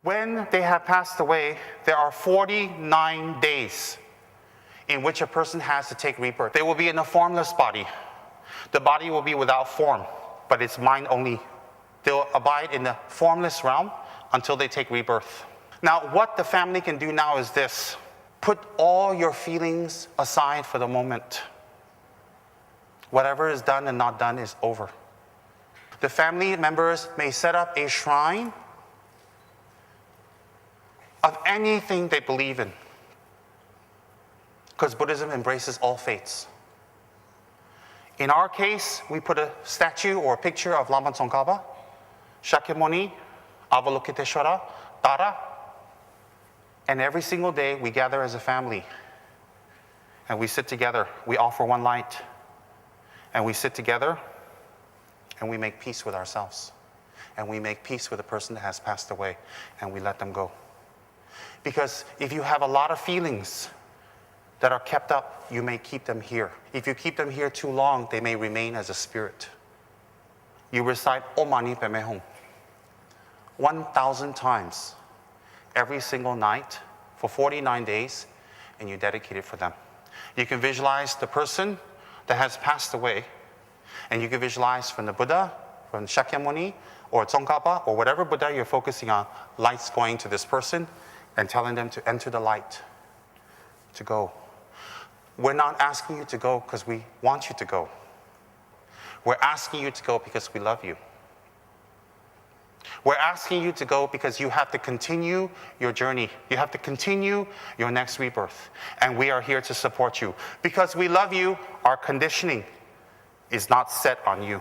When they have passed away, there are 49 days in which a person has to take rebirth. They will be in a formless body. The body will be without form, but it's mind only. They'll abide in the formless realm until they take rebirth. Now, what the family can do now is this. Put all your feelings aside for the moment. Whatever is done and not done is over. The family members may set up a shrine of anything they believe in, because Buddhism embraces all faiths. In our case, we put a statue or a picture of Lama Tsongkhapa, Shakyamuni, Avalokiteshvara, Tara, and every single day we gather as a family and we sit together. We offer one light and we sit together and we make peace with ourselves and we make peace with the person that has passed away and we let them go. Because if you have a lot of feelings that are kept up, you may keep them here. If you keep them here too long, they may remain as a spirit. You recite Om Mani Padme Hum 1,000 times every single night for 49 days, and you dedicate it for them. You can visualize the person that has passed away, and you can visualize from the Buddha, from Shakyamuni, or Tsongkhapa, or whatever Buddha you're focusing on, lights going to this person and telling them to enter the light, to go. We're not asking you to go because we want you to go. We're asking you to go because we love you. We're asking you to go because you have to continue your journey. You have to continue your next rebirth. And we are here to support you. Because we love you, our conditioning is not set on you.